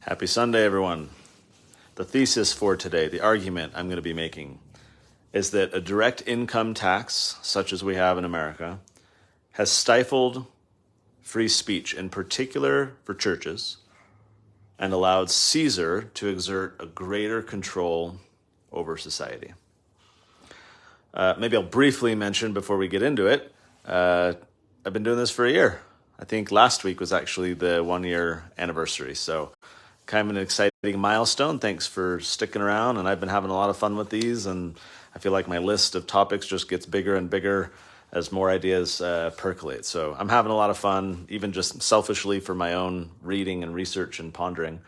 Happy Sunday, everyone. The thesis for today, the argument I'm going to be making, is that a direct income tax, such as we have in America, has stifled free speech, in particular for churches, and allowed Caesar to exert a greater control over society. Maybe I'll briefly mention before we get into it, I've been doing this for a year. I think last week was actually the 1-year anniversary, so kind of an exciting milestone. Thanks for sticking around, and I've been having a lot of fun with these, and I feel like my list of topics just gets bigger and bigger as more ideas percolate. So I'm having a lot of fun, even just selfishly for my own reading and research and pondering,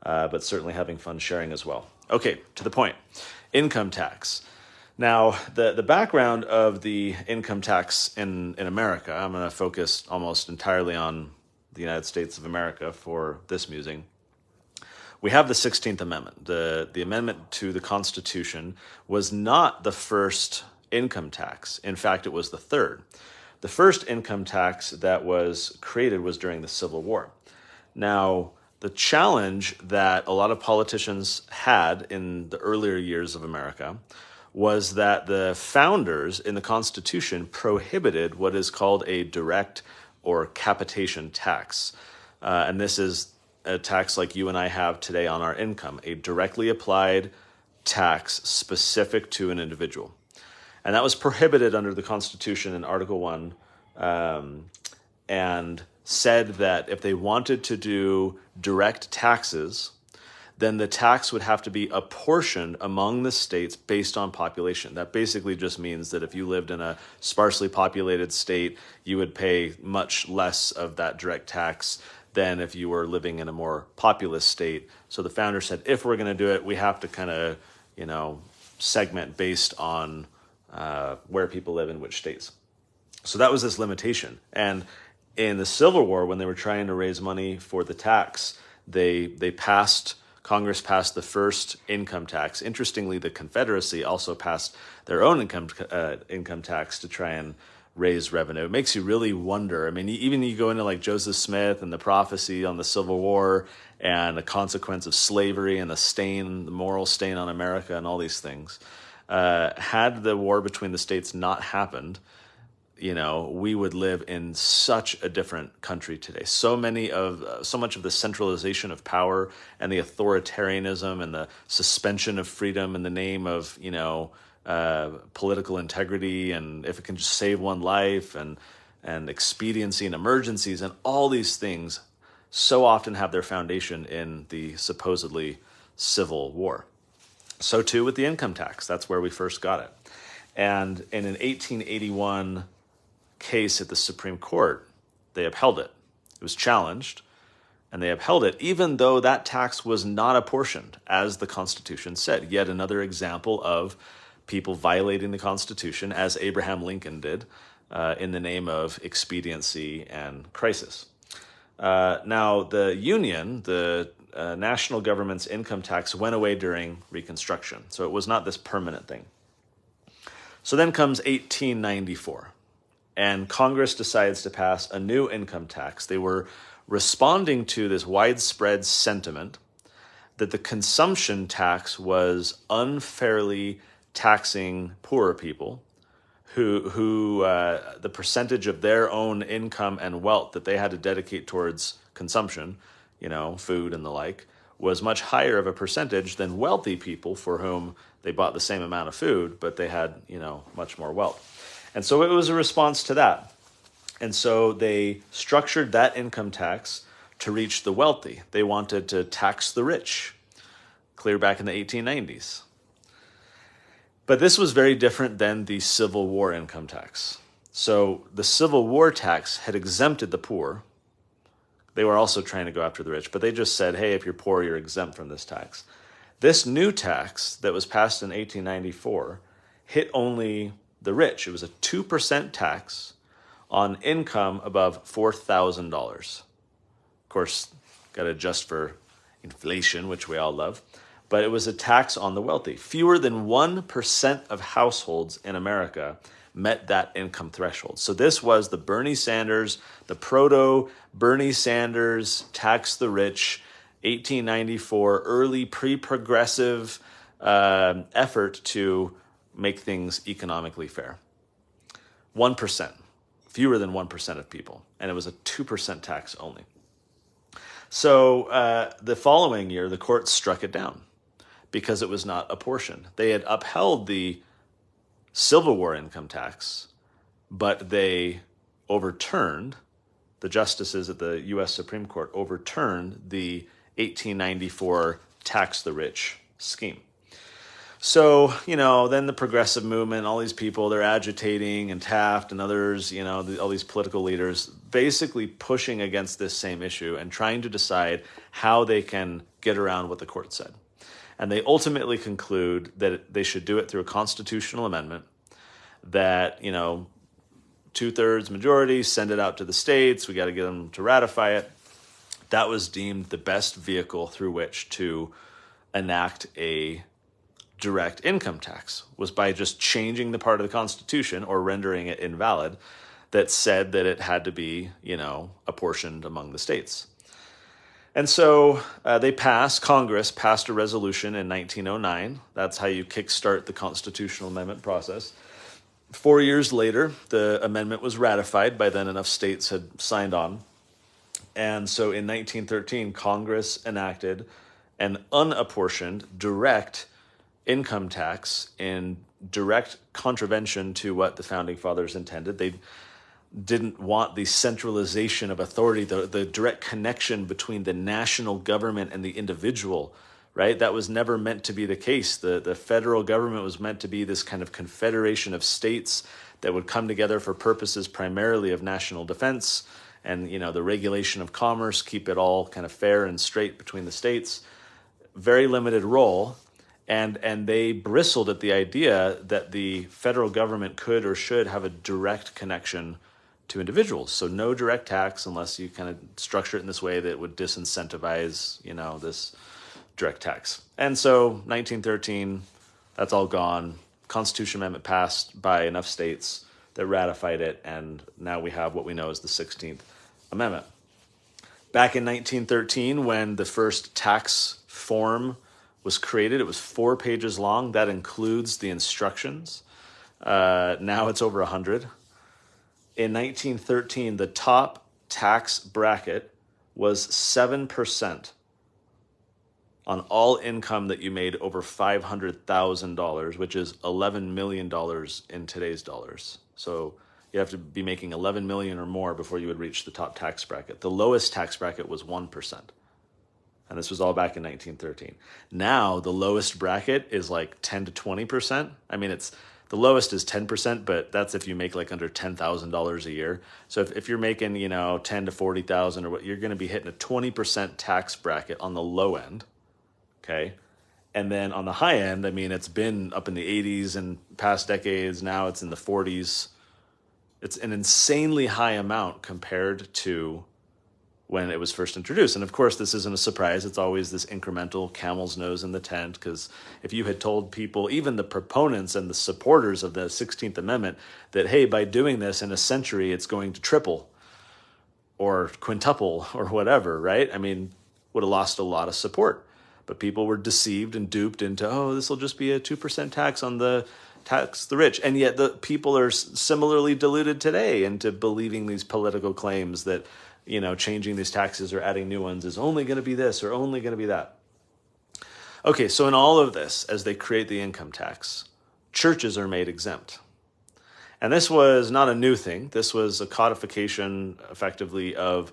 but certainly having fun sharing as well. Okay, to the point. Income tax. Now, the background of the income tax in America, I'm going to focus almost entirely on the United States of America for this musing. We have the 16th Amendment. The amendment to the Constitution was not the first income tax. In fact, it was the third. The first income tax that was created was during the Civil War. Now, the challenge that a lot of politicians had in the earlier years of America was that the founders in the Constitution prohibited what is called a direct or capitation tax. And this is a tax like you and I have today on our income, a directly applied tax specific to an individual. And that was prohibited under the Constitution in Article 1, and said that if they wanted to do direct taxes, then the tax would have to be apportioned among the states based on population. That basically just means that if you lived in a sparsely populated state, you would pay much less of that direct tax than if you were living in a more populous state. So the founder said, if we're going to do it, we have to kind of, segment based on where people live in which states. So that was this limitation. And in the Civil War, when they were trying to raise money for the tax, Congress passed the first income tax. Interestingly, the Confederacy also passed their own income tax to try and raise revenue. It makes you really wonder. I mean, even you go into like Joseph Smith and the prophecy on the Civil War and the consequence of slavery and the moral stain on America and all these things. Had the war between the states not happened, we would live in such a different country today. So much of the centralization of power and the authoritarianism and the suspension of freedom in the name of, political integrity, and if it can just save one life, and expediency and emergencies, and all these things so often have their foundation in the supposedly Civil War. So too with the income tax. That's where we first got it. And in an 1881 case at the Supreme Court, they upheld it. It was challenged, and they upheld it, even though that tax was not apportioned, as the Constitution said. Yet another example of people violating the Constitution, as Abraham Lincoln did, in the name of expediency and crisis. Now, the Union, the national government's income tax, went away during Reconstruction, so it was not this permanent thing. So then comes 1894, and Congress decides to pass a new income tax. They were responding to this widespread sentiment that the consumption tax was unfairly taxing poorer people, who the percentage of their own income and wealth that they had to dedicate towards consumption, food and the like, was much higher of a percentage than wealthy people for whom they bought the same amount of food, but they had, much more wealth. And so it was a response to that. And so they structured that income tax to reach the wealthy. They wanted to tax the rich, clear back in the 1890s. But this was very different than the Civil War income tax. So the Civil War tax had exempted the poor. They were also trying to go after the rich, but they just said, hey, if you're poor, you're exempt from this tax. This new tax that was passed in 1894 hit only the rich. It was a 2% tax on income above $4,000. Of course, got to adjust for inflation, which we all love. But it was a tax on the wealthy. Fewer than 1% of households in America met that income threshold. So this was the Bernie Sanders, the proto-Bernie Sanders tax the rich 1894 early pre-progressive effort to make things economically fair. 1%, fewer than 1% of people, and it was a 2% tax only. So the following year, the court struck it down because it was not apportioned. They had upheld the Civil War income tax, but they overturned, the justices at the U.S. Supreme Court overturned the 1894 tax the rich scheme. So, then the progressive movement, all these people, they're agitating, and Taft and others, all these political leaders, basically pushing against this same issue and trying to decide how they can get around what the court said. And they ultimately conclude that they should do it through a constitutional amendment that, 2/3 majority, send it out to the states, we got to get them to ratify it. That was deemed the best vehicle through which to enact a direct income tax, was by just changing the part of the Constitution or rendering it invalid that said that it had to be, apportioned among the states. And so Congress passed a resolution in 1909. That's how you kickstart the constitutional amendment process. 4 years later, the amendment was ratified. By then, enough states had signed on. And so in 1913, Congress enacted an unapportioned direct income tax in direct contravention to what the Founding Fathers intended. They didn't want the centralization of authority, the direct connection between the national government and the individual, right? That was never meant to be the case. The federal government was meant to be this kind of confederation of states that would come together for purposes primarily of national defense and, the regulation of commerce, keep it all kind of fair and straight between the states. Very limited role. And they bristled at the idea that the federal government could or should have a direct connection to individuals. So no direct tax unless you kind of structure it in this way that would disincentivize, this direct tax. And so 1913, that's all gone. Constitution Amendment passed by enough states that ratified it, and now we have what we know as the 16th Amendment. Back in 1913, when the first tax form was created, it was 4 pages long. That includes the instructions. Now it's over 100. In 1913, the top tax bracket was 7% on all income that you made over $500,000, which is $11 million in today's dollars. So you have to be making 11 million or more before you would reach the top tax bracket. The lowest tax bracket was 1%. And this was all back in 1913. Now the lowest bracket is like 10 to 20%. I mean, the lowest is 10%, but that's if you make like under $10,000 a year. So if you're making, 10 to 40,000 or what, you're going to be hitting a 20% tax bracket on the low end. Okay. And then on the high end, I mean, it's been up in the 80s in past decades. Now it's in the 40s. It's an insanely high amount compared to when it was first introduced. And of course, this isn't a surprise. It's always this incremental camel's nose in the tent, because if you had told people, even the proponents and the supporters of the 16th Amendment, that, hey, by doing this in a century, it's going to triple or quintuple or whatever, right? I mean, would have lost a lot of support. But people were deceived and duped into, this will just be a 2% tax on the tax the rich. And yet the people are similarly deluded today into believing these political claims that, changing these taxes or adding new ones is only going to be this or only going to be that. Okay, so in all of this, as they create the income tax, churches are made exempt. And this was not a new thing. This was a codification, effectively, of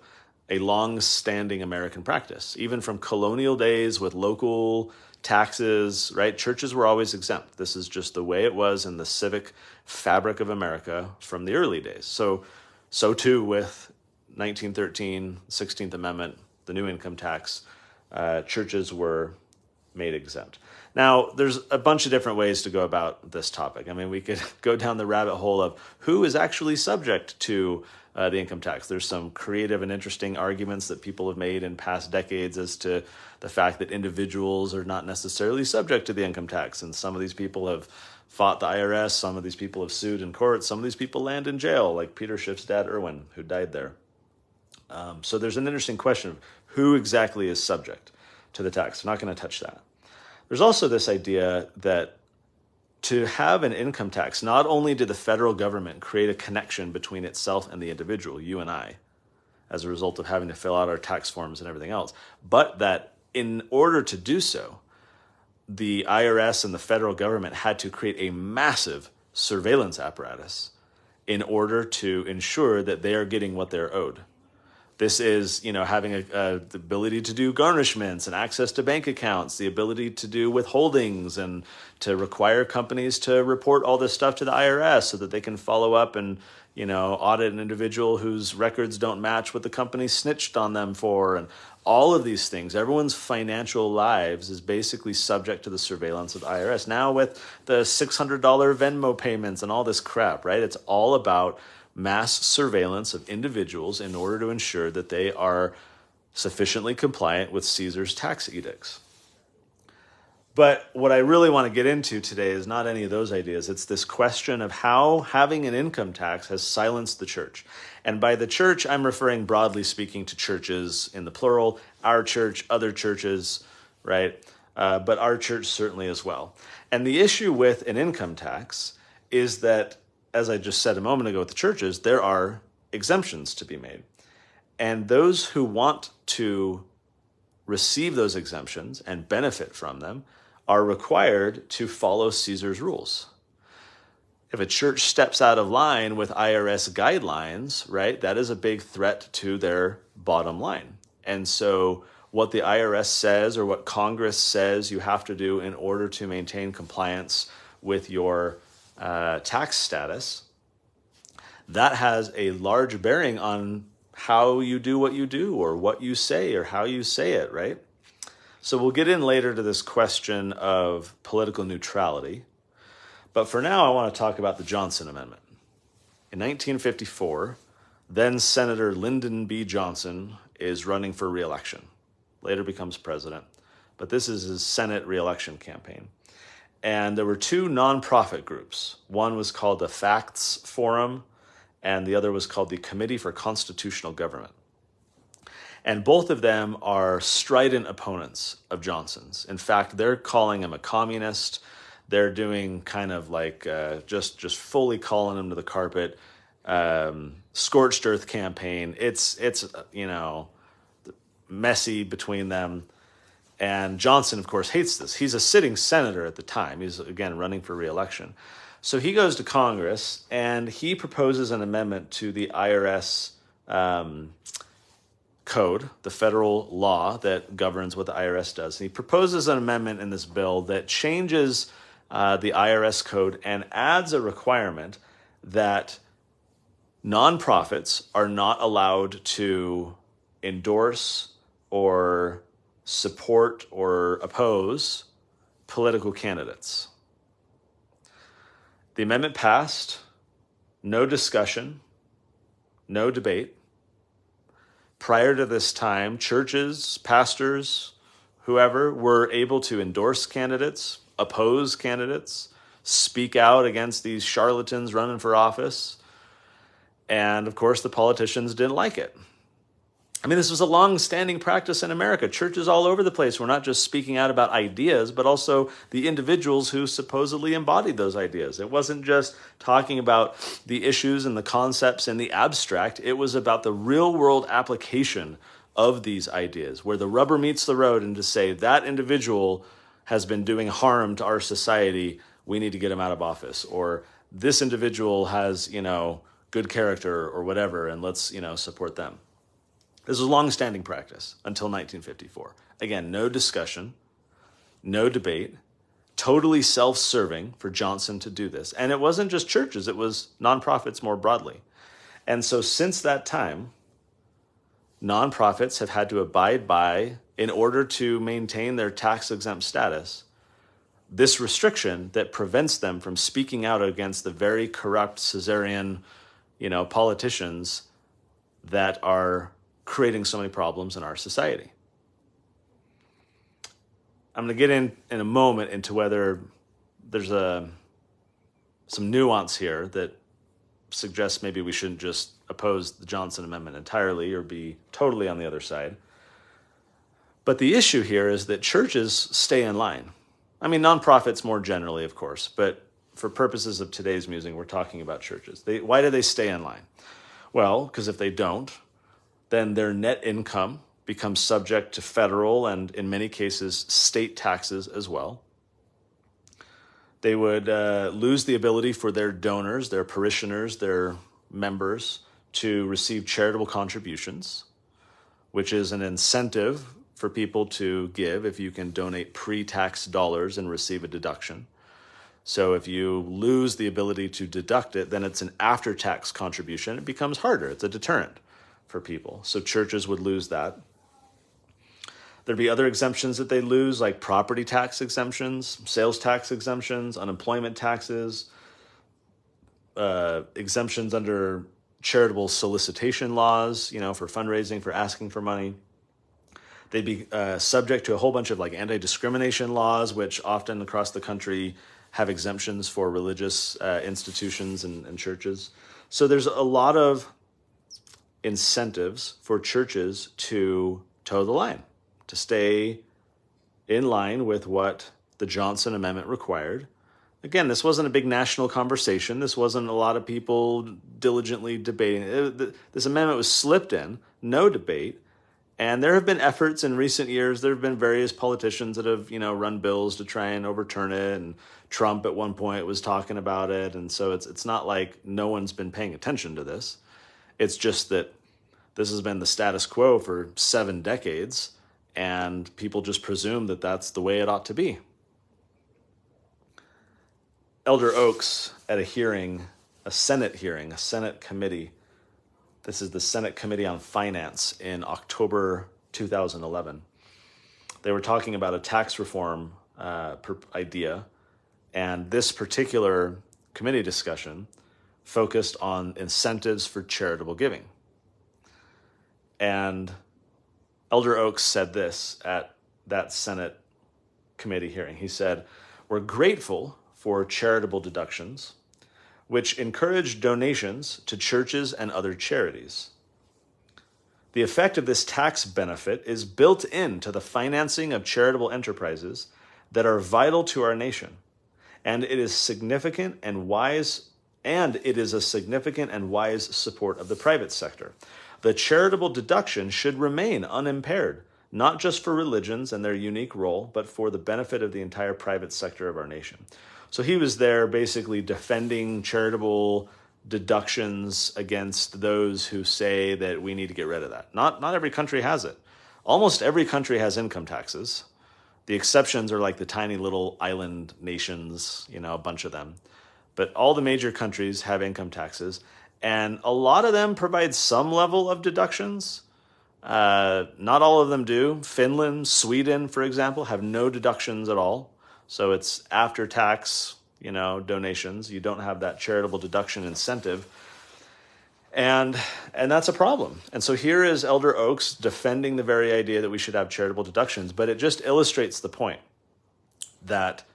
a long-standing American practice. Even from colonial days with local taxes, right? Churches were always exempt. This is just the way it was in the civic fabric of America from the early days. So too with 1913, 16th Amendment, the new income tax, churches were made exempt. Now, there's a bunch of different ways to go about this topic. I mean, we could go down the rabbit hole of who is actually subject to the income tax. There's some creative and interesting arguments that people have made in past decades as to the fact that individuals are not necessarily subject to the income tax. And some of these people have fought the IRS. Some of these people have sued in court. Some of these people land in jail, like Peter Schiff's dad, Irwin, who died there. So there's an interesting question of who exactly is subject. to the tax. They're not going to touch that. There's also this idea that to have an income tax, not only did the federal government create a connection between itself and the individual, you and I, as a result of having to fill out our tax forms and everything else, but that in order to do so, the IRS and the federal government had to create a massive surveillance apparatus in order to ensure that they are getting what they're owed. This is, having the ability to do garnishments and access to bank accounts, the ability to do withholdings and to require companies to report all this stuff to the IRS so that they can follow up and, audit an individual whose records don't match what the company snitched on them for. And all of these things, everyone's financial lives is basically subject to the surveillance of the IRS. Now with the $600 Venmo payments and all this crap, right? It's all about mass surveillance of individuals in order to ensure that they are sufficiently compliant with Caesar's tax edicts. But what I really want to get into today is not any of those ideas. It's this question of how having an income tax has silenced the church. And by the church, I'm referring broadly speaking to churches in the plural, our church, other churches, right? But our church certainly as well. And the issue with an income tax is that, as I just said a moment ago with the churches, there are exemptions to be made. And those who want to receive those exemptions and benefit from them are required to follow Caesar's rules. If a church steps out of line with IRS guidelines, right, that is a big threat to their bottom line. And so what the IRS says or what Congress says you have to do in order to maintain compliance with your tax status, that has a large bearing on how you do what you do or what you say or how you say it, right? So we'll get in later to this question of political neutrality. But for now, I want to talk about the Johnson Amendment. In 1954, then Senator Lyndon B. Johnson is running for re-election, later becomes president. But this is his Senate re-election campaign. And there were two nonprofit groups. One was called the Facts Forum, and the other was called the Committee for Constitutional Government. And both of them are strident opponents of Johnson's. In fact, they're calling him a communist. They're doing kind of like just fully calling him to the carpet. Scorched earth campaign. It's messy between them. And Johnson, of course, hates this. He's a sitting senator at the time. He's, again, running for re-election. So he goes to Congress, and he proposes an amendment to the IRS code, the federal law that governs what the IRS does. And he proposes an amendment in this bill that changes the IRS code and adds a requirement that nonprofits are not allowed to endorse or support or oppose political candidates. The amendment passed, no discussion, no debate. Prior to this time, churches, pastors, whoever were able to endorse candidates, oppose candidates, speak out against these charlatans running for office. And of course, the politicians didn't like it. I mean, this was a long-standing practice in America. Churches all over the place were not just speaking out about ideas, but also the individuals who supposedly embodied those ideas. It wasn't just talking about the issues and the concepts in the abstract. It was about the real-world application of these ideas, where the rubber meets the road, and to say that individual has been doing harm to our society, we need to get him out of office. Or this individual has, good character or whatever, and let's, support them. This was a long-standing practice until 1954. Again, no discussion, no debate, totally self-serving for Johnson to do this. And it wasn't just churches, it was nonprofits more broadly. And so since that time, nonprofits have had to abide by, in order to maintain their tax-exempt status, this restriction that prevents them from speaking out against the very corrupt Caesarian, politicians that are creating so many problems in our society. I'm going to get in a moment into whether there's some nuance here that suggests maybe we shouldn't just oppose the Johnson Amendment entirely or be totally on the other side. But the issue here is that churches stay in line. I mean, nonprofits more generally, of course, but for purposes of today's musing, we're talking about churches. Why do they stay in line? Well, because if they don't, then their net income becomes subject to federal and, in many cases, state taxes as well. They would lose the ability for their donors, their parishioners, their members to receive charitable contributions, which is an incentive for people to give if you can donate pre-tax dollars and receive a deduction. So if you lose the ability to deduct it, then it's an after-tax contribution. It becomes harder. It's a deterrent for people. So churches would lose that. There'd be other exemptions that they lose, like property tax exemptions, sales tax exemptions, unemployment taxes, exemptions under charitable solicitation laws, for fundraising, for asking for money. They'd be subject to a whole bunch of like anti-discrimination laws, which often across the country have exemptions for religious institutions and churches. So there's a lot of incentives for churches to toe the line, to stay in line with what the Johnson Amendment required. Again, this wasn't a big national conversation. This wasn't a lot of people diligently debating. This amendment was slipped in, no debate. And there have been efforts in recent years. There have been various politicians that have, run bills to try and overturn it. And Trump at one point was talking about it. And so it's not like no one's been paying attention to this. It's just that this has been the status quo for 7 decades. And people just presume that that's the way it ought to be. Elder Oaks at a hearing, a Senate committee. This is the Senate Committee on Finance in October 2011. They were talking about a tax reform idea, and this particular committee discussion focused on incentives for charitable giving. And Elder Oaks said this at that Senate committee hearing. He said, "We're grateful for charitable deductions, which encourage donations to churches and other charities. The effect of this tax benefit is built into the financing of charitable enterprises that are vital to our nation, and it is a significant and wise support of the private sector. The charitable deduction should remain unimpaired, not just for religions and their unique role, but for the benefit of the entire private sector of our nation." So he was there basically defending charitable deductions against those who say that we need to get rid of that. Not every country has it. Almost every country has income taxes. The exceptions are like the tiny little island nations, a bunch of them. But all the major countries have income taxes, and a lot of them provide some level of deductions. Not all of them do. Finland, Sweden, for example, have no deductions at all. So it's after tax, donations. You don't have that charitable deduction incentive. And that's a problem. And so here is Elder Oaks defending the very idea that we should have charitable deductions, but it just illustrates the point that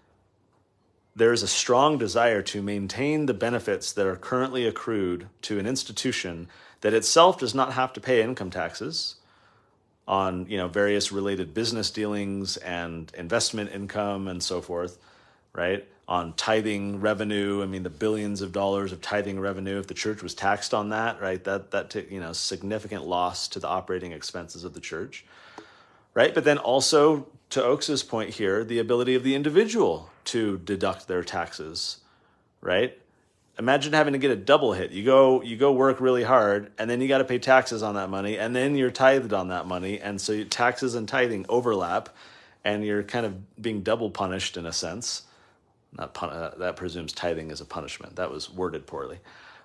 there is a strong desire to maintain the benefits that are currently accrued to an institution that itself does not have to pay income taxes on various related business dealings and investment income and so forth, right? On tithing revenue, the billions of dollars of tithing revenue, if the church was taxed on that, right? That significant loss to the operating expenses of the church, right? But then also, to Oaks's point here, the ability of the individual to deduct their taxes, right? Imagine having to get a double hit. You go work really hard, and then you got to pay taxes on that money, and then you're tithed on that money, and so taxes and tithing overlap, and you're kind of being double punished in a sense. That presumes tithing is a punishment. That was worded poorly.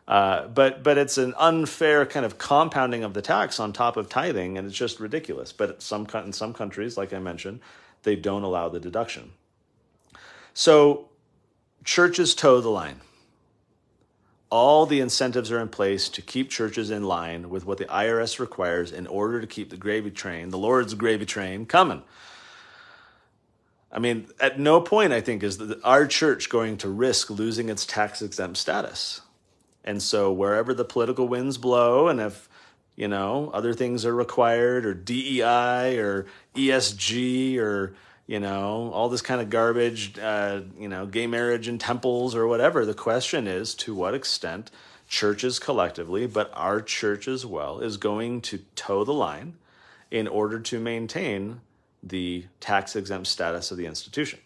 But it's an unfair kind of compounding of the tax on top of tithing, and it's just ridiculous. But in some countries, like I mentioned, they don't allow the deduction. So churches toe the line. All the incentives are in place to keep churches in line with what the IRS requires in order to keep the gravy train, the Lord's gravy train, coming. At no point, I think, is our church going to risk losing its tax-exempt status. And so wherever the political winds blow, and if, other things are required, or DEI, or ESG or, all this kind of garbage, gay marriage in temples or whatever. The question is to what extent churches collectively, but our church as well, is going to toe the line in order to maintain the tax-exempt status of the institution.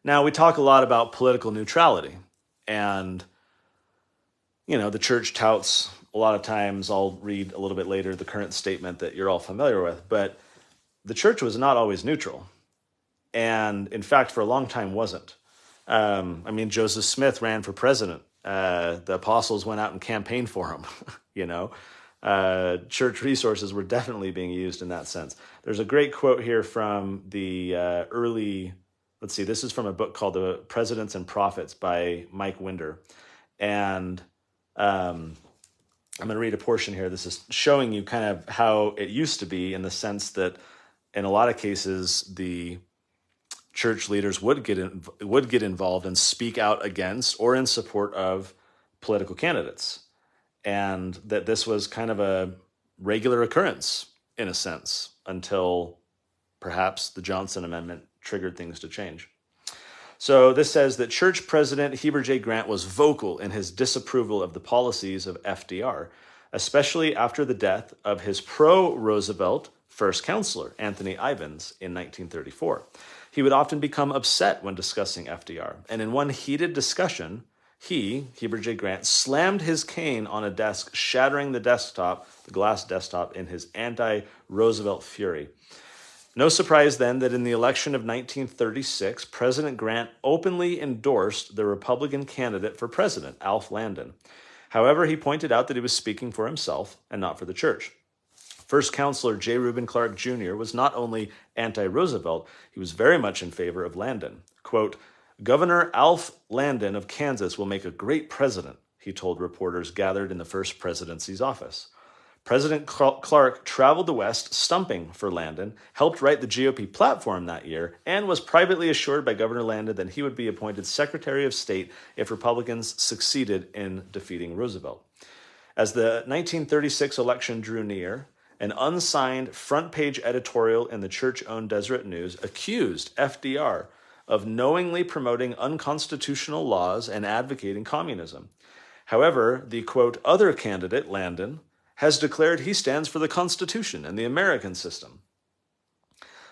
Now, we talk a lot about political neutrality, and the church touts a lot of times. I'll read a little bit later the current statement that you're all familiar with, but the church was not always neutral, and in fact, for a long time wasn't. Joseph Smith ran for president. The apostles went out and campaigned for him. Church resources were definitely being used in that sense. There's a great quote here from the early. Let's see. This is from a book called "The Presidents and Prophets" by Mike Winder, and I'm going to read a portion here. This is showing you kind of how it used to be, in the sense that in a lot of cases, the church leaders would get involved and speak out against or in support of political candidates, and that this was kind of a regular occurrence in a sense until perhaps the Johnson Amendment triggered things to change. So this says that Church President Heber J. Grant was vocal in his disapproval of the policies of FDR, especially after the death of his pro-Roosevelt first counselor, Anthony Ivins, in 1934. He would often become upset when discussing FDR, and in one heated discussion, Heber J. Grant, slammed his cane on a desk, shattering the glass desktop, in his anti-Roosevelt fury. No surprise then that in the election of 1936, President Grant openly endorsed the Republican candidate for president, Alf Landon. However, he pointed out that he was speaking for himself and not for the church. First Counselor J. Reuben Clark Jr. was not only anti-Roosevelt, he was very much in favor of Landon. Quote, "Governor Alf Landon of Kansas will make a great president," he told reporters gathered in the first presidency's office. President Clark traveled the West stumping for Landon, helped write the GOP platform that year, and was privately assured by Governor Landon that he would be appointed Secretary of State if Republicans succeeded in defeating Roosevelt. As the 1936 election drew near, an unsigned front-page editorial in the church-owned Deseret News accused FDR of knowingly promoting unconstitutional laws and advocating communism. However, the, quote, "other candidate, Landon, has declared he stands for the Constitution and the American system."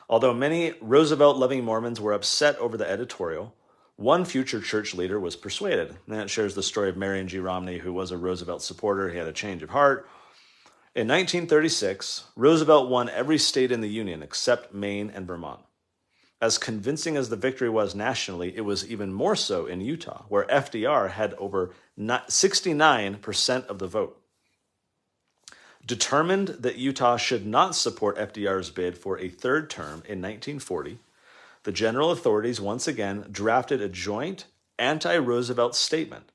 Although many Roosevelt-loving Mormons were upset over the editorial, one future church leader was persuaded. And that shares the story of Marion G. Romney, who was a Roosevelt supporter. He had a change of heart. In 1936, Roosevelt won every state in the Union except Maine and Vermont. As convincing as the victory was nationally, it was even more so in Utah, where FDR had over 69% of the vote. Determined that Utah should not support FDR's bid for a third term in 1940, the general authorities once again drafted a joint anti-Roosevelt statement,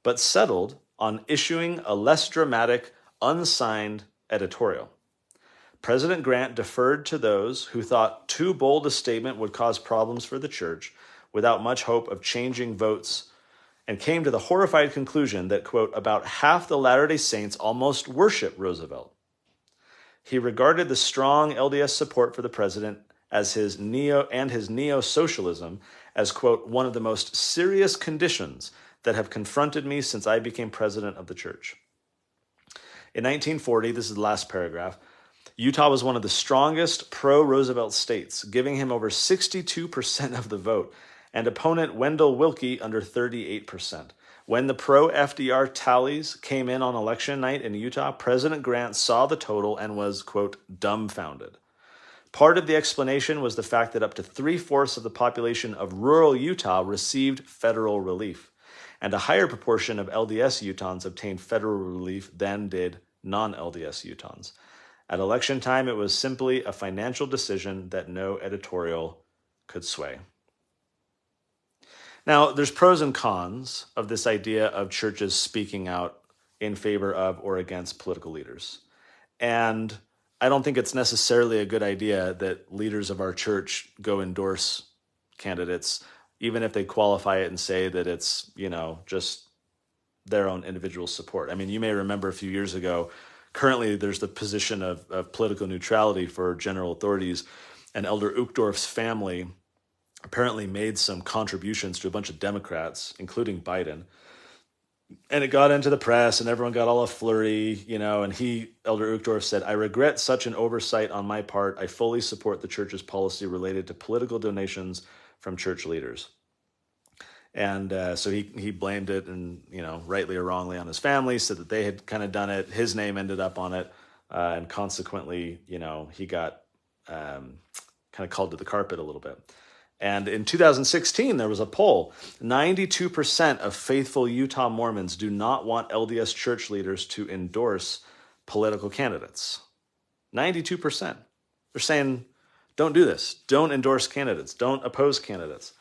but settled on issuing a less dramatic, unsigned editorial. President Grant deferred to those who thought too bold a statement would cause problems for the church without much hope of changing votes, and came to the horrified conclusion that, quote, "about half the Latter-day Saints almost worship Roosevelt." He regarded the strong LDS support for the president as his neo-socialism as, quote, "one of the most serious conditions that have confronted me since I became president of the church." In 1940, this is the last paragraph, Utah was one of the strongest pro-Roosevelt states, giving him over 62% of the vote, and opponent Wendell Willkie under 38%. When the pro-FDR tallies came in on election night in Utah, President Grant saw the total and was, quote, "dumbfounded." Part of the explanation was the fact that up to 3/4 of the population of rural Utah received federal relief, and a higher proportion of LDS Utahns obtained federal relief than did non-LDS Utahns. At election time, it was simply a financial decision that no editorial could sway. Now, there's pros and cons of this idea of churches speaking out in favor of or against political leaders. And I don't think it's necessarily a good idea that leaders of our church go endorse candidates, even if they qualify it and say that it's, just their own individual support. I mean, you may remember a few years ago, currently there's the position of political neutrality for general authorities, and Elder Uchtdorf's family apparently made some contributions to a bunch of Democrats, including Biden. And it got into the press and everyone got all a flurry, and Elder Uchtdorf said, "I regret such an oversight on my part. I fully support the church's policy related to political donations from church leaders." And so he blamed it, and rightly or wrongly, on his family, said that they had kind of done it. His name ended up on it, and consequently, he got kind of called to the carpet a little bit. And in 2016, there was a poll. 92% of faithful Utah Mormons do not want LDS church leaders to endorse political candidates. 92%. They're saying, don't do this. Don't endorse candidates. Don't oppose candidates.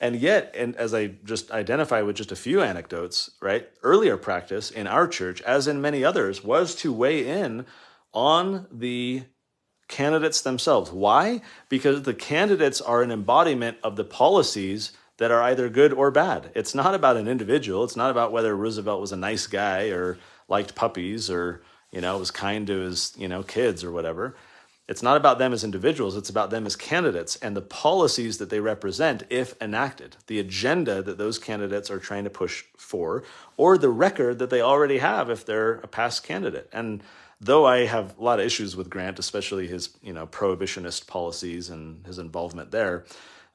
And yet, and as I just identify with just a few anecdotes, right? Earlier practice in our church, as in many others, was to weigh in on the candidates themselves. Why? Because the candidates are an embodiment of the policies that are either good or bad. It's not about an individual. It's not about whether Roosevelt was a nice guy or liked puppies or, was kind to his, kids or whatever. It's not about them as individuals. It's about them as candidates and the policies that they represent if enacted, the agenda that those candidates are trying to push for, or the record that they already have if they're a past candidate. And though I have a lot of issues with Grant, especially his, prohibitionist policies and his involvement there,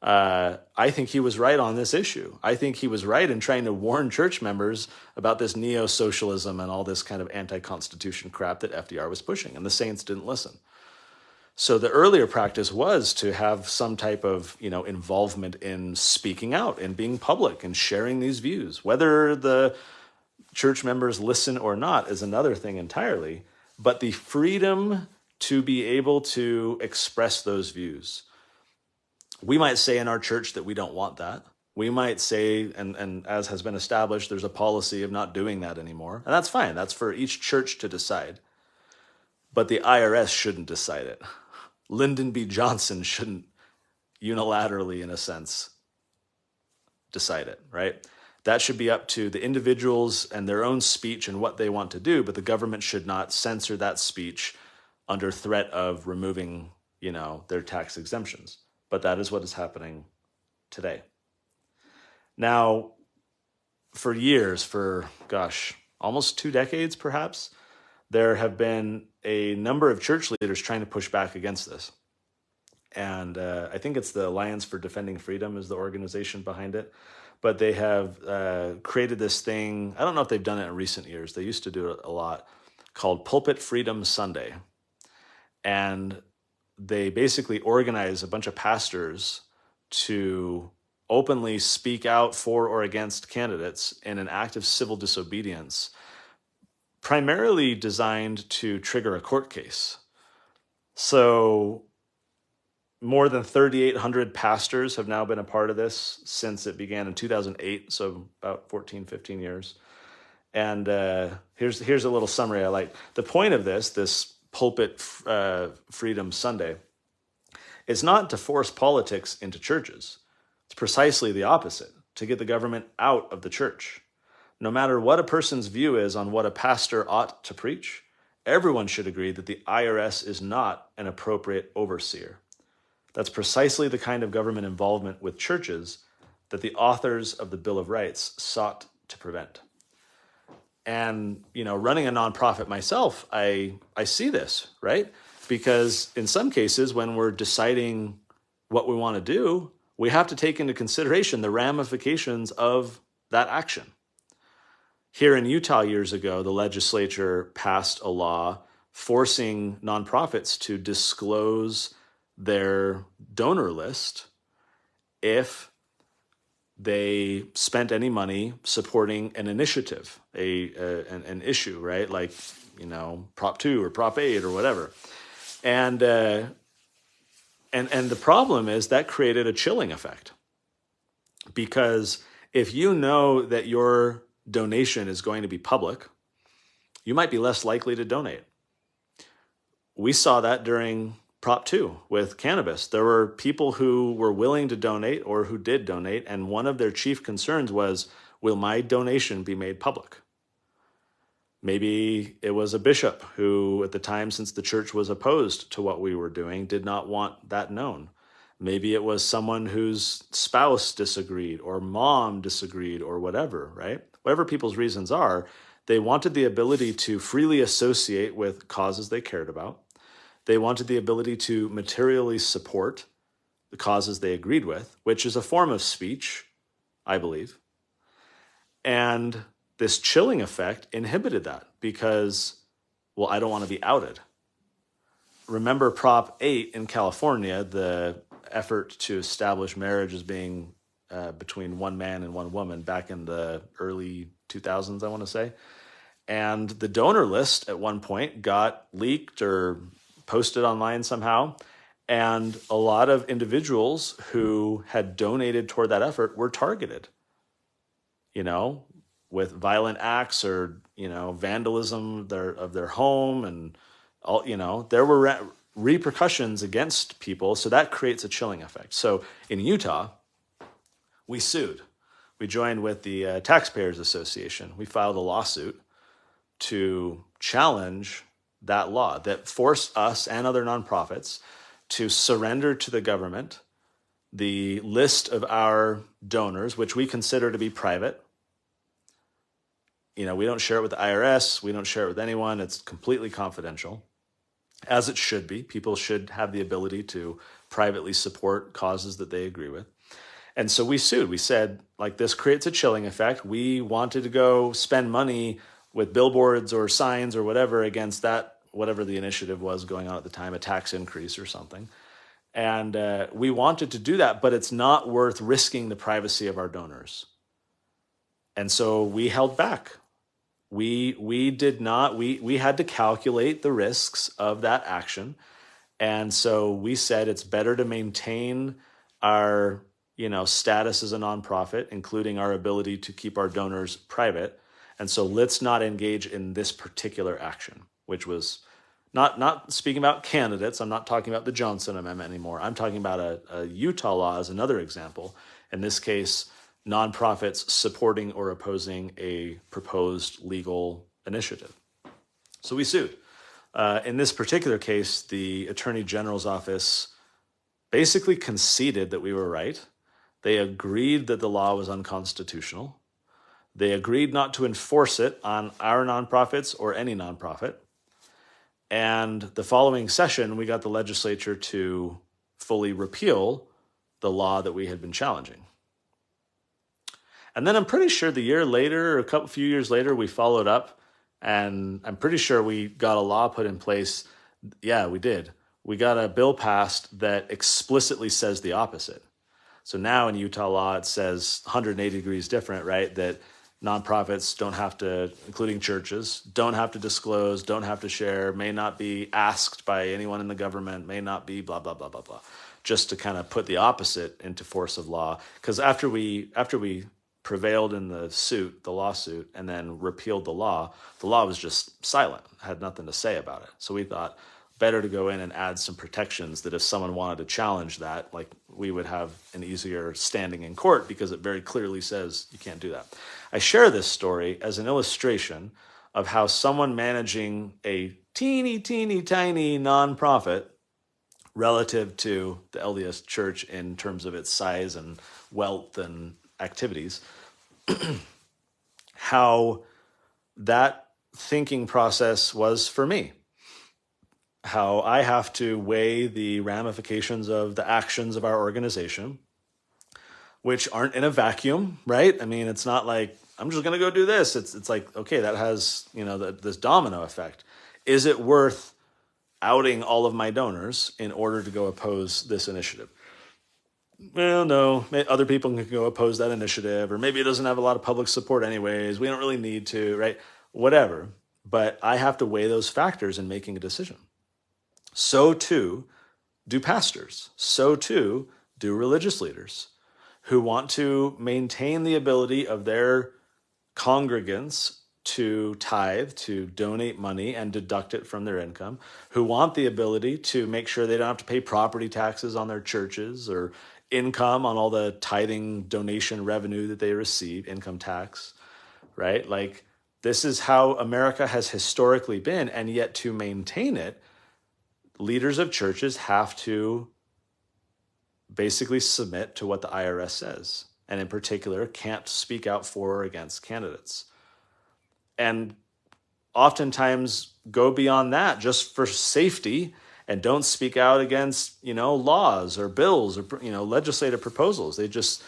I think he was right on this issue. I think he was right in trying to warn church members about this neo-socialism and all this kind of anti-constitution crap that FDR was pushing, and the saints didn't listen. So the earlier practice was to have some type of, involvement in speaking out and being public and sharing these views. Whether the church members listen or not is another thing entirely. But the freedom to be able to express those views. We might say in our church that we don't want that. We might say, and as has been established, there's a policy of not doing that anymore. And that's fine. That's for each church to decide. But the IRS shouldn't decide it. Lyndon B. Johnson shouldn't unilaterally, in a sense, decide it, right? That should be up to the individuals and their own speech and what they want to do, but the government should not censor that speech under threat of removing, their tax exemptions. But that is what is happening today. Now, for years, almost 2 decades perhaps, there have been a number of church leaders trying to push back against this. And I think it's the Alliance for Defending Freedom is the organization behind it. But they have created this thing. I don't know if they've done it in recent years. They used to do it a lot, called Pulpit Freedom Sunday. And they basically organize a bunch of pastors to openly speak out for or against candidates in an act of civil disobedience, primarily designed to trigger a court case. So more than 3,800 pastors have now been a part of this since it began in 2008, so about 14, 15 years. And here's a little summary I like. The point of this Pulpit Freedom Sunday, is not to force politics into churches. It's precisely the opposite, to get the government out of the church. No matter what a person's view is on what a pastor ought to preach, everyone should agree that the IRS is not an appropriate overseer. That's precisely the kind of government involvement with churches that the authors of the Bill of Rights sought to prevent. And, running a nonprofit myself, I see this, right? Because in some cases, when we're deciding what we want to do, we have to take into consideration the ramifications of that action. Here in Utah years ago, the legislature passed a law forcing nonprofits to disclose their donor list if they spent any money supporting an initiative, an issue, right? Like, Prop 2 or Prop 8 or whatever. And the problem is that created a chilling effect. Because if you know that your donation is going to be public, you might be less likely to donate. We saw that during Prop 2 with cannabis. There were people who were willing to donate or who did donate, and one of their chief concerns was, will my donation be made public? Maybe it was a bishop who, at the time, since the church was opposed to what we were doing, did not want that known. Maybe it was someone whose spouse disagreed or mom disagreed or whatever, right? Whatever people's reasons are, they wanted the ability to freely associate with causes they cared about. They wanted the ability to materially support the causes they agreed with, which is a form of speech, I believe. And this chilling effect inhibited that because, well, I don't want to be outed. Remember Prop 8 in California, the effort to establish marriage as being between one man and one woman back in the early 2000s, I want to say. And the donor list at one point got leaked or posted online somehow. And a lot of individuals who had donated toward that effort were targeted, with violent acts or, vandalism of their home. And all, there were repercussions against people. So that creates a chilling effect. So in Utah, we sued. We joined with the Taxpayers Association. We filed a lawsuit to challenge that law that forced us and other nonprofits to surrender to the government the list of our donors, which we consider to be private. We don't share it with the IRS. We don't share it with anyone. It's completely confidential, as it should be. People should have the ability to privately support causes that they agree with. And so we sued. We said, this creates a chilling effect. We wanted to go spend money with billboards or signs or whatever against that, whatever the initiative was going on at the time, a tax increase or something. And we wanted to do that, but it's not worth risking the privacy of our donors. And so we held back. We did not, we had to calculate the risks of that action. And so we said it's better to maintain our, status as a nonprofit, including our ability to keep our donors private. And so let's not engage in this particular action, which was not speaking about candidates. I'm not talking about the Johnson Amendment anymore. I'm talking about a Utah law as another example. In this case, nonprofits supporting or opposing a proposed legal initiative. So we sued. In this particular case, the Attorney General's office basically conceded that we were right. They agreed that the law was unconstitutional. They agreed not to enforce it on our nonprofits or any nonprofit. And the following session, we got the legislature to fully repeal the law that we had been challenging. And then I'm pretty sure the year later, or a few years later, we followed up, and I'm pretty sure we got a law put in place. Yeah, we did. We got a bill passed that explicitly says the opposite. So now in Utah law, it says 180 degrees different, right? That nonprofits don't have to, including churches, don't have to disclose, don't have to share, may not be asked by anyone in the government, may not be blah, blah, blah, blah, blah, just to kind of put the opposite into force of law. Because after we prevailed in the lawsuit, and then repealed the law was just silent, had nothing to say about it. So we thought better to go in and add some protections that if someone wanted to challenge that, we would have an easier standing in court because it very clearly says you can't do that. I share this story as an illustration of how someone managing a teeny, teeny, tiny nonprofit relative to the LDS Church in terms of its size and wealth and activities, how that thinking process was for me. How I have to weigh the ramifications of the actions of our organization, which aren't in a vacuum, right? I mean, it's not like, I'm just going to go do this. It's like, okay, that has, this domino effect. Is it worth outing all of my donors in order to go oppose this initiative? Well, no, other people can go oppose that initiative, or maybe it doesn't have a lot of public support anyways. We don't really need to, right? Whatever. But I have to weigh those factors in making a decision. So too do pastors. So too do religious leaders who want to maintain the ability of their congregants to tithe, to donate money and deduct it from their income, who want the ability to make sure they don't have to pay property taxes on their churches or income on all the tithing donation revenue that they receive, income tax, right? This is how America has historically been, and yet to maintain it, leaders of churches have to basically submit to what the IRS says, and in particular, can't speak out for or against candidates. And oftentimes go beyond that just for safety and don't speak out against, laws or bills or, legislative proposals. They just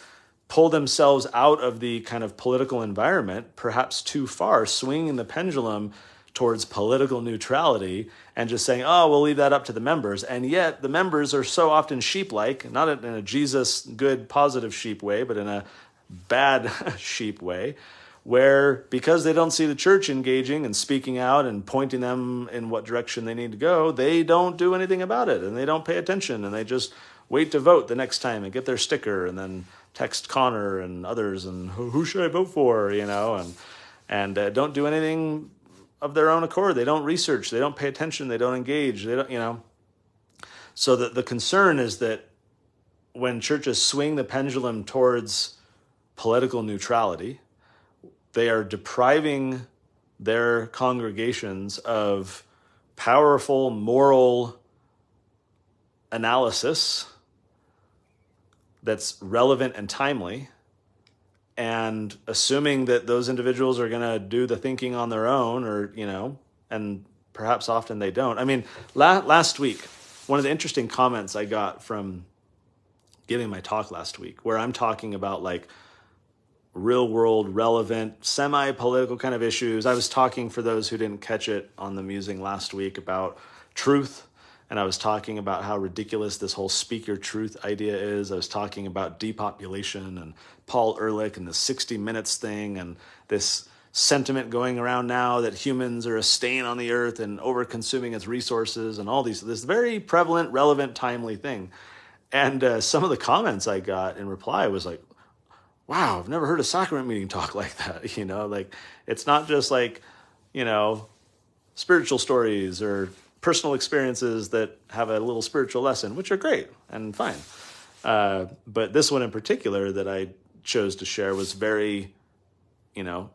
pull themselves out of the kind of political environment, perhaps too far, swinging the pendulum towards political neutrality and just saying, oh, we'll leave that up to the members. And yet the members are so often sheep-like, not in a Jesus, good, positive sheep way, but in a bad sheep way, where because they don't see the church engaging and speaking out and pointing them in what direction they need to go, they don't do anything about it and they don't pay attention and they just wait to vote the next time and get their sticker and then text Connor and others and who should I vote for, and don't do anything of their own accord. They don't research, they don't pay attention, they don't engage, they don't, So the concern is that when churches swing the pendulum towards political neutrality, they are depriving their congregations of powerful moral analysis that's relevant and timely, and assuming that those individuals are going to do the thinking on their own, or, and perhaps often they don't. I mean, last week, one of the interesting comments I got from giving my talk last week, where I'm talking about like real world relevant, semi-political kind of issues. I was talking, for those who didn't catch it on the musing last week, about truth. And I was talking about how ridiculous this whole speak your truth idea is. I was talking about depopulation and Paul Ehrlich and the 60 Minutes thing and this sentiment going around now that humans are a stain on the earth and over-consuming its resources and all this very prevalent, relevant, timely thing. And some of the comments I got in reply was like, wow, I've never heard a sacrament meeting talk like that. Like it's not just like, spiritual stories or personal experiences that have a little spiritual lesson, which are great and fine. But this one in particular that I chose to share was very,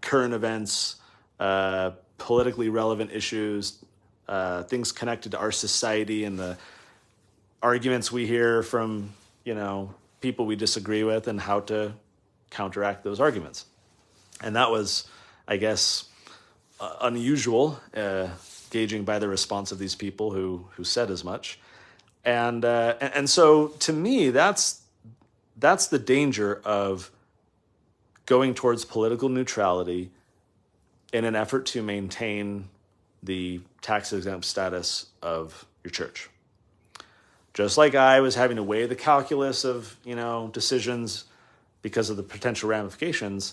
current events, politically relevant issues, things connected to our society and the arguments we hear from, people we disagree with and how to counteract those arguments. And that was, I guess, unusual, gauging by the response of these people who said as much. And so to me, that's the danger of going towards political neutrality in an effort to maintain the tax-exempt status of your church. Just like I was having to weigh the calculus of, decisions because of the potential ramifications,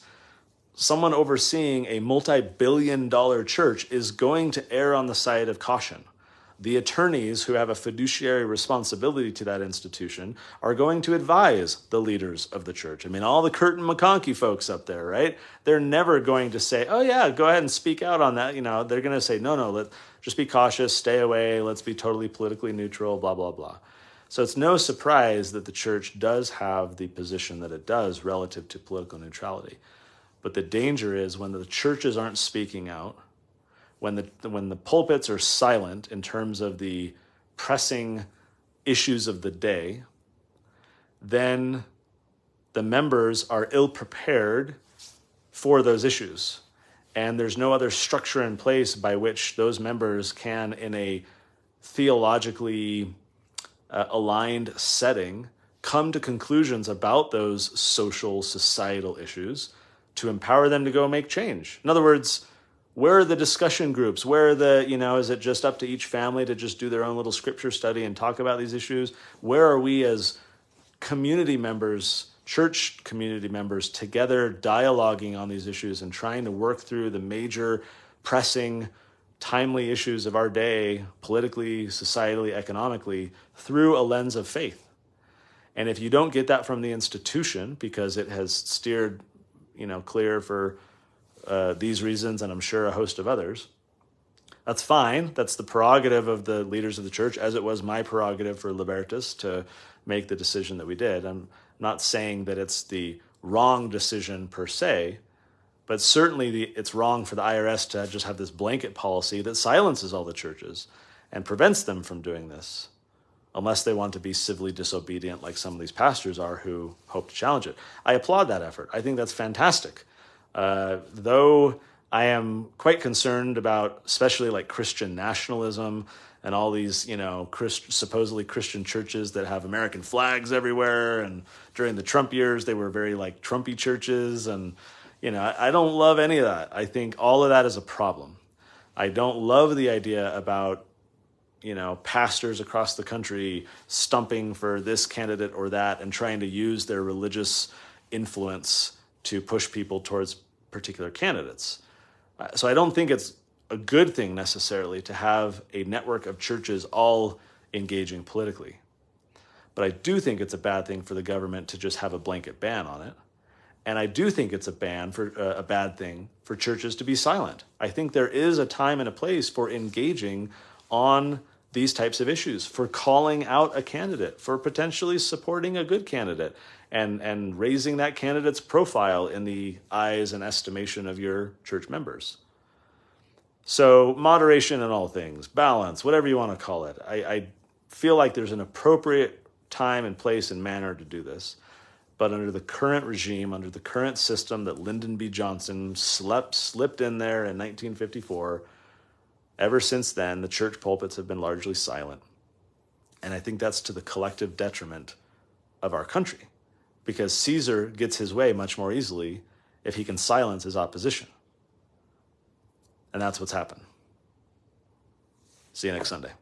someone overseeing a multi-billion-dollar church is going to err on the side of caution. The attorneys who have a fiduciary responsibility to that institution are going to advise the leaders of the church. I mean, all the Curtin McConkie folks up there, right? They're never going to say, oh yeah, go ahead and speak out on that. They're going to say, no, let's just be cautious, stay away, let's be totally politically neutral, blah, blah, blah. So it's no surprise that the church does have the position that it does relative to political neutrality. But the danger is when the churches aren't speaking out, when the pulpits are silent in terms of the pressing issues of the day, then the members are ill-prepared for those issues. And there's no other structure in place by which those members can, in a theologically aligned setting, come to conclusions about those social, societal issues to empower them to go make change. In other words, where are the discussion groups? Where are the, is it just up to each family to just do their own little scripture study and talk about these issues? Where are we as community members, church community members, together dialoguing on these issues and trying to work through the major pressing, timely issues of our day, politically, societally, economically, through a lens of faith? And if you don't get that from the institution because it has steered, clear for these reasons, and I'm sure a host of others, that's fine. That's the prerogative of the leaders of the church, as it was my prerogative for Libertas to make the decision that we did. I'm not saying that it's the wrong decision per se, But certainly it's wrong for the IRS to just have this blanket policy that silences all the churches and prevents them from doing this, unless they want to be civilly disobedient like some of these pastors are who hope to challenge it. I applaud that effort. I think that's fantastic. Though I am quite concerned about especially like Christian nationalism and all these, supposedly Christian churches that have American flags everywhere. And during the Trump years, they were very like Trumpy churches. And, I don't love any of that. I think all of that is a problem. I don't love the idea about, pastors across the country stumping for this candidate or that and trying to use their religious influence to push people towards particular candidates. So I don't think it's a good thing necessarily to have a network of churches all engaging politically. But I do think it's a bad thing for the government to just have a blanket ban on it. And I do think it's a bad thing for churches to be silent. I think there is a time and a place for engaging on these types of issues, for calling out a candidate, for potentially supporting a good candidate and raising that candidate's profile in the eyes and estimation of your church members. So moderation in all things, balance, whatever you want to call it. I feel like there's an appropriate time and place and manner to do this. But under the current regime, under the current system that Lyndon B. Johnson slipped in there in 1954, ever since then, the church pulpits have been largely silent. And I think that's to the collective detriment of our country, because Caesar gets his way much more easily if he can silence his opposition. And that's what's happened. See you next Sunday.